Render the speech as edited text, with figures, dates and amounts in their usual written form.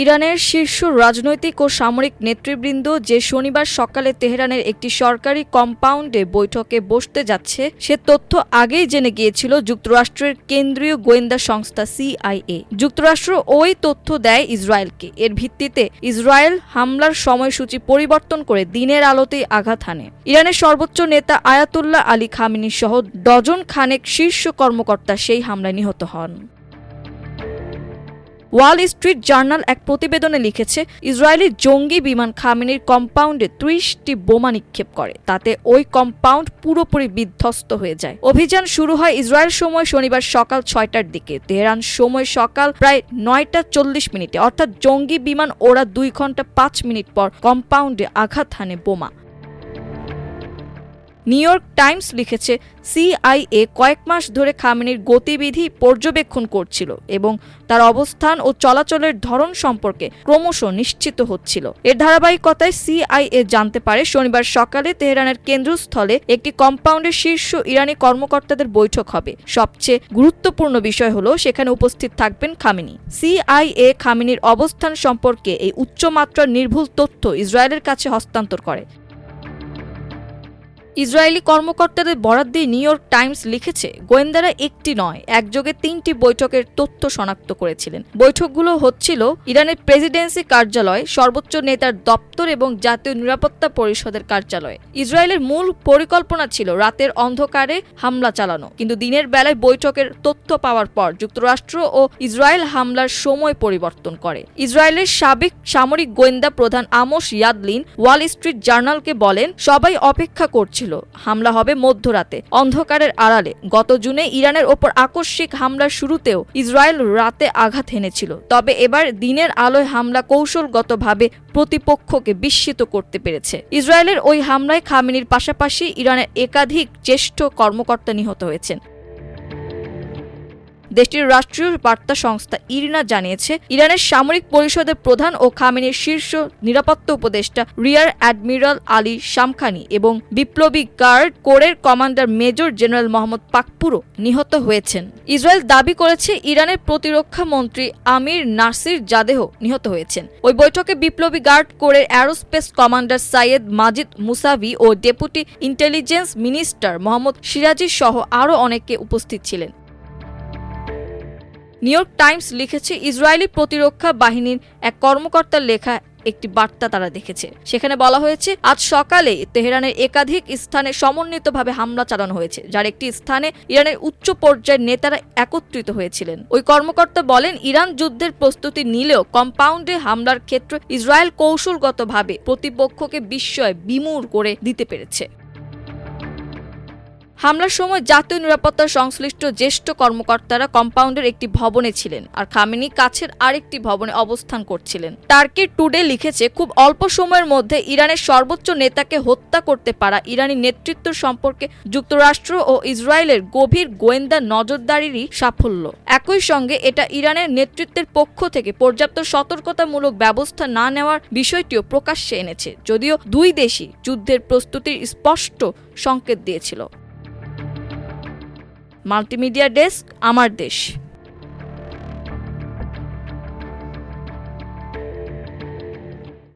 ইরানের শীর্ষ রাজনৈতিক ও সামরিক নেতৃবৃন্দ যে শনিবার সকালে তেহরানের একটি সরকারি কম্পাউন্ডে বৈঠকে বসতে যাচ্ছে সে তথ্য আগেই জেনে গিয়েছিল যুক্তরাষ্ট্রের কেন্দ্রীয় গোয়েন্দা সংস্থা CIA। যুক্তরাষ্ট্র ওই তথ্য দেয় ইসরায়েলকে। এর ভিত্তিতে ইসরায়েল হামলার সময়সূচি পরিবর্তন করে দিনের আলোতেই আঘাত হানে। ইরানের সর্বোচ্চ নেতা আয়াতুল্লাহ আলী খামেনি সহ ডজন খানেক শীর্ষ কর্মকর্তা সেই হামলায় নিহত হন। ওয়াল স্ট্রিট জার্নাল এক প্রতিবেদনে লিখেছে, ইসরায়েলি জঙ্গি বিমান খামেনির কম্পাউন্ডে ৩০টি বোমা নিক্ষেপ করে। তাতে ওই কম্পাউন্ড পুরোপুরি বিধ্বস্ত হয়ে যায়। অভিযান শুরু হয় ইসরায়েল সময় শনিবার সকাল ৬টার দিকে, তেহরান সময় সকাল প্রায় ৯টা ৪০ মিনিটে, অর্থাৎ জঙ্গি বিমান ওরা ২ ঘন্টা ৫ মিনিট পর কম্পাউন্ডে আঘাত হানে বোমা। নিউ ইয়র্ক টাইমস লিখেছে, CIA কয়েক মাস ধরে খামেনির গতিবিধি পর্যবেক্ষণ করছিল এবং তার অবস্থান ও চলাচলের ধরন সম্পর্কে ক্রমশ নিশ্চিত হচ্ছিল। এর ধারাবাহিকতায় CIA জানতে পারে শনিবার সকালে তেহরানের কেন্দ্রস্থলে একটি কম্পাউন্ডের শীর্ষ ইরানি কর্মকর্তাদের বৈঠক হবে। সবচেয়ে গুরুত্বপূর্ণ বিষয় হলো সেখানে উপস্থিত থাকবেন খামেনি। CIA খামেনির অবস্থান সম্পর্কে এই উচ্চমাত্রার নির্ভুল তথ্য ইসরায়েলের কাছে হস্তান্তর করে। ইসরায়েলি কর্মকর্তাদের বরাত দিয়ে নিউ ইয়র্ক টাইমস লিখেছে, গোয়েন্দারা একটি নয়, একযোগে ৩টি বৈঠকের তথ্য শনাক্ত করেছিলেন। বৈঠকগুলো হচ্ছিল ইরানের প্রেসিডেন্সি কার্যালয়, সর্বোচ্চ নেতার দপ্তর এবং জাতীয় নিরাপত্তা পরিষদের কার্যালয়ে। ইসরায়েলের মূল পরিকল্পনা ছিল রাতের অন্ধকারে হামলা চালানো, কিন্তু দিনের বেলায় বৈঠকের তথ্য পাওয়ার পর যুক্তরাষ্ট্র ও ইসরায়েল হামলার সময় পরিবর্তন করে। ইসরায়েলের সাবেক সামরিক গোয়েন্দা প্রধান আমোস ইয়াদলিন ওয়াল স্ট্রিট জার্নালকে বলেন, সবাই অপেক্ষা করছে হামলা হবে মধ্যরাতে, অন্ধকারের আড়ালে। গত জুনে ইরানের ওপর আকস্মিক হামলার শুরুতেও ইসরায়েল রাতে আঘাত হেনেছিল, তবে এবার দিনের আলোয় হামলা কৌশলগতভাবে প্রতিপক্ষকে বিস্মিত করতে পেরেছে। ইসরায়েলের ওই হামলায় খামেনির পাশাপাশি ইরানের একাধিক জ্যেষ্ঠ কর্মকর্তা নিহত হয়েছেন। দেশটির রাষ্ট্রীয় বার্তা সংস্থা ইরিনা জানিয়েছে, ইরানের সামরিক পরিষদের প্রধান ও খামেনির শীর্ষ নিরাপত্তা উপদেষ্টা রিয়ার অ্যাডমিরাল আলী শামখানি এবং বিপ্লবী গার্ড কোরের কমান্ডার মেজর জেনারেল মোহাম্মদ পাকপুরও নিহত হয়েছেন। ইসরায়েল দাবি করেছে ইরানের প্রতিরক্ষা মন্ত্রী আমির নাসির জাদেহ নিহত হয়েছেন। ওই বৈঠকে বিপ্লবী গার্ড কোরের অ্যারোস্পেস কমান্ডার সাইয়েদ মাজিদ মুসাভি ও ডেপুটি ইন্টেলিজেন্স মিনিস্টার মোহাম্মদ সিরাজি সহ আরও অনেকে উপস্থিত ছিলেন। নিউ ইয়র্ক টাইমস লিখেছে, ইসরায়েলি প্রতিরক্ষা বাহিনীর এক কর্মকর্তার লেখা একটি বার্তা তারা দেখেছে। সেখানে বলা হয়েছে, আজ সকালে তেহরানের একাধিক স্থানে সমন্বিতভাবে হামলা চালানো হয়েছে, যার একটি স্থানে ইরানের উচ্চ পর্যায়ের নেতারা একত্রিত হয়েছিলেন। ওই কর্মকর্তা বলেন, ইরান যুদ্ধের প্রস্তুতি নিলেও কম্পাউন্ডে হামলার ক্ষেত্রে ইসরায়েল কৌশলগতভাবে প্রতিপক্ষকে বিস্ময়ে বিমূঢ় করে দিতে পেরেছে। হামলার সময় জাতীয় নিরাপত্তা সংশ্লিষ্ট জ্যেষ্ঠ কর্মকর্তারা কম্পাউন্ডের একটি ভবনে ছিলেন, আর খামেনি কাছের আরেকটি ভবনে অবস্থান করছিলেন। টার্কি টুডে লিখেছে, খুব অল্প সময়ের মধ্যে ইরানের সর্বোচ্চ নেতাকে হত্যা করতে পারা ইরানি নেতৃত্ব সম্পর্কে যুক্তরাষ্ট্র ও ইসরায়েলের গভীর গোয়েন্দা নজরদারিরই সাফল্য। একই সঙ্গে এটা ইরানের নেতৃত্বের পক্ষ থেকে পর্যাপ্ত সতর্কতামূলক ব্যবস্থা না নেওয়ার বিষয়টিও প্রকাশ্যে এনেছে, যদিও দুই দেশই যুদ্ধের প্রস্তুতির স্পষ্ট সংকেত দিয়েছিল। মাল্টিমিডিয়া ডেস্ক, আমার দেশ।